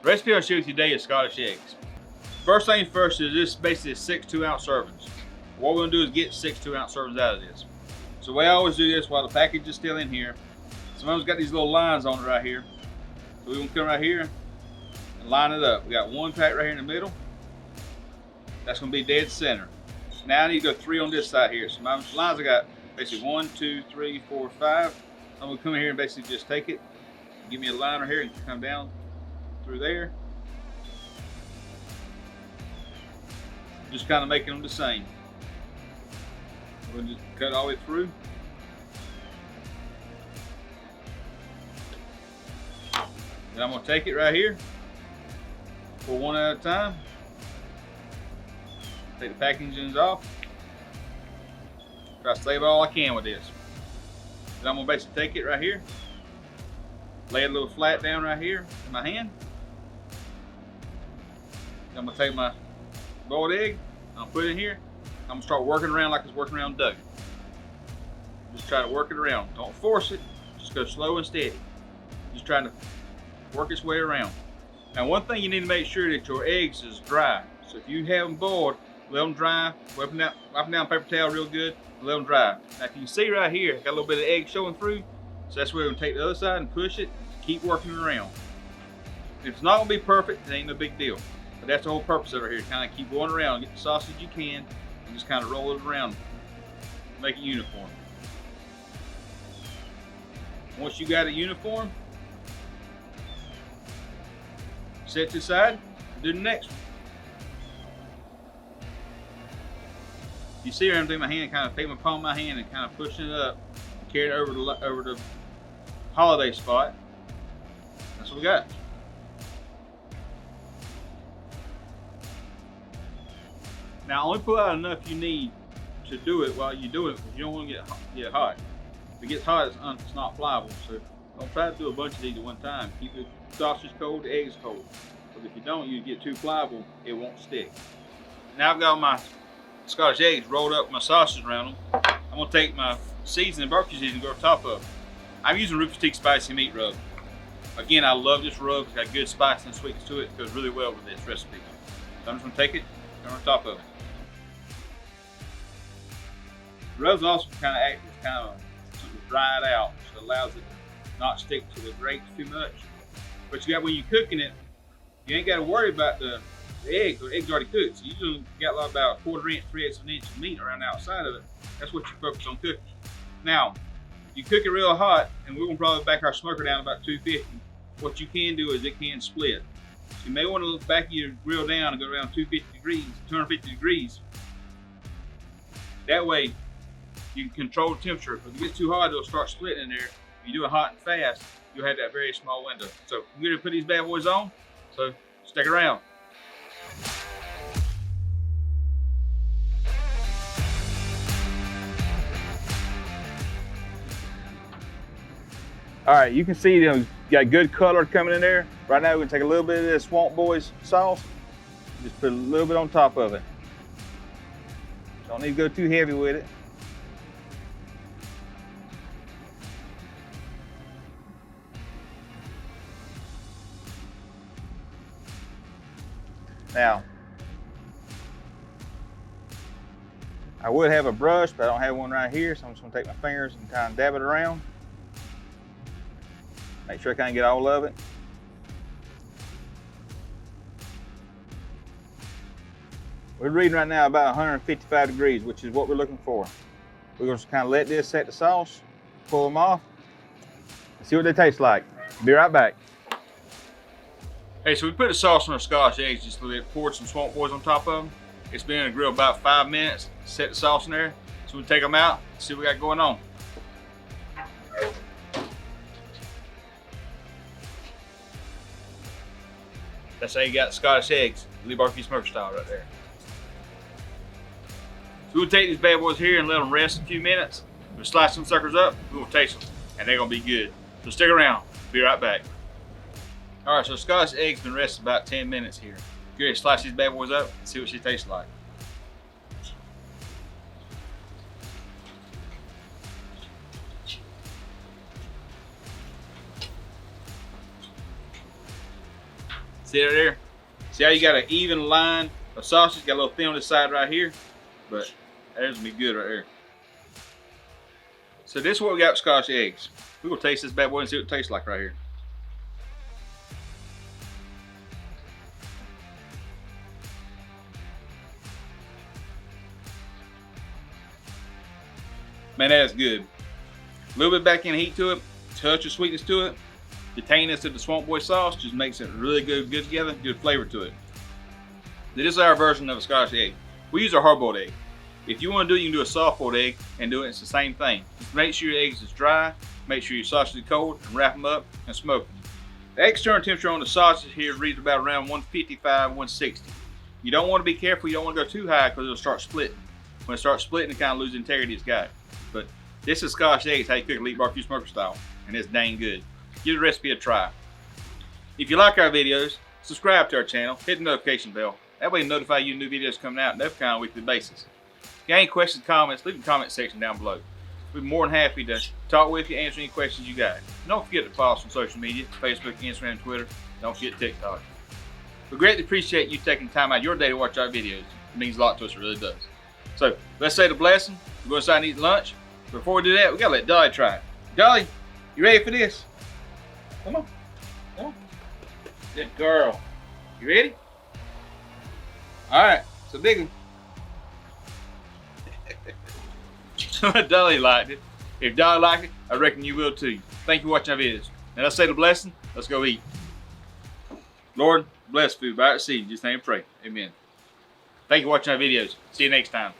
The recipe I'll show you today is Scotch eggs. First thing first is this basically 6 2-ounce servings. What we're gonna do is get 6 2-ounce servings out of this. So the way I always do this while the package is still in here, some of them's got these little lines on it right here. So we're gonna come right here and line it up. We got one pack right here in the middle. That's gonna be dead center. Now I need to go 3 on this side here. So my lines I got basically 1, 2, 3, 4, 5. I'm gonna come in here and basically just take it, give me a liner here and come down through there. Just kind of making them the same. We'll just cut all the way through. Then I'm gonna take it right here, pour one at a time. Take the packagings off. Try to save all I can with this. Then I'm gonna basically take it right here, lay it a little flat down right here in my hand. Then I'm gonna take my boiled egg, I'm gonna put it in here. I'm gonna start working around like it's working around Doug. Just try to work it around. Don't force it, just go slow and steady. Just trying to work its way around. Now one thing you need to make sure that your eggs is dry. So if you have them boiled, let them dry, wipe them down paper towel real good, let them dry. Now if you can see right here, got a little bit of egg showing through, so that's where we're gonna take the other side and push it, keep working it around. If it's not gonna be perfect, it ain't no big deal. But that's the whole purpose of it here, kind of keep going around, get the sausage you can, and just kind of roll it around, make it uniform. Once you got it uniform, set to the side, do the next one. You see where I'm taking my hand, kind of taking my palm of my hand and kind of pushing it up, carrying it over the holiday spot. That's what we got. Now only pull out enough you need to do it while you do it, because you don't want to get hot. If it gets hot, it's not pliable. So don't try to do a bunch of these at one time. Keep the sausage cold, the eggs cold. Because if you don't, you get too pliable, it won't stick. Now I've got my Scotch eggs rolled up with my sausage around them. I'm gonna take my seasoning, barbecue seasoning, and go on top of them. I'm using repertoire spicy meat rub. Again, I love this rub. It's got good spice and sweetness to it. It goes really well with this recipe. So I'm just gonna take it, go on top of it. The rubs also kind of act as kind of dry it out, so it allows it to not stick to the grapes too much. But you got, when you're cooking it, you ain't got to worry about the egg, because the egg's already cooked. So you usually got like about a 1/4 inch, 3/8 of an inch of meat around the outside of it. That's what you focus on cooking. Now, you cook it real hot, and we're gonna probably back our smoker down about 250. What you can do is it can split. You may want to back your grill down and go around 250 degrees. That way, you can control the temperature. If it gets too hot, it'll start splitting in there. If you do it hot and fast, you'll have that very small window. So I'm gonna put these bad boys on, so stick around. All right, you can see them got good color coming in there. Right now, we're gonna take a little bit of this Swamp Boys sauce, just put a little bit on top of it. Don't need to go too heavy with it. Now, I would have a brush, but I don't have one right here, so I'm just gonna take my fingers and kind of dab it around. Make sure I kind of get all of it. We're reading right now about 155 degrees, which is what we're looking for. We're gonna just kind of let this set the sauce, pull them off, and see what they taste like. Be right back. Hey, so we put the sauce on our Scotch eggs just a little bit, poured some Swamp Boys on top of them. It's been in the grill about 5 minutes, set the sauce in there. So we take them out, see what we got going on. That's how you got Scotch eggs, Lee Barbecue Smoker style right there. So we'll take these bad boys here and let them rest a few minutes. We'll slice some suckers up, we'll taste them, and they're gonna be good. So stick around, be right back. All right, so Scotch eggs been resting about 10 minutes here. Good, slice these bad boys up and see what she tastes like. See it right there? See how you got an even line of sausage? Got a little thin on the side right here, but there's gonna be good right there. So this is what we got with Scotch eggs. We're gonna taste this bad boy and see what it tastes like right here. Man, that is good. A little bit back in heat to it, touch of sweetness to it. The tanginess of the Swamp Boy sauce just makes it really good together, good flavor to it. This is our version of a Scotch egg. We use a hard-boiled egg. If you want to do it, you can do a soft-boiled egg and do it. It's the same thing. Just make sure your eggs is dry, make sure your sausage is cold, and wrap them up and smoke them. The external temperature on the sausage here reads about around 155, 160. You don't want to be careful. You don't want to go too high because it'll start splitting. When it starts splitting, it kind of loses integrity it's got. But this is Scotch eggs, how you cook elite barbecue smoker style, and it's dang good. Give the recipe a try. If you like our videos, subscribe to our channel, hit the notification bell. That way it'll notify you new videos coming out notified on a weekly basis. If you got any questions, comments, leave in the comment section down below. We'll be more than happy to talk with you, answer any questions you got. Don't forget to follow us on social media, Facebook, Instagram, Twitter. Don't forget TikTok. We greatly appreciate you taking time out of your day to watch our videos. It means a lot to us, it really does. So let's say the blessing. We're going to start and eat lunch. Before we do that, we got to let Dolly try it. Dolly, you ready for this? Come on. Come on. Good girl. You ready? All right. It's a big one. Dolly liked it. If Dolly liked it, I reckon you will too. Thank you for watching our videos. Now let's say the blessing. Let's go eat. Lord, bless food. By our seed. Just name and pray. Amen. Thank you for watching our videos. See you next time.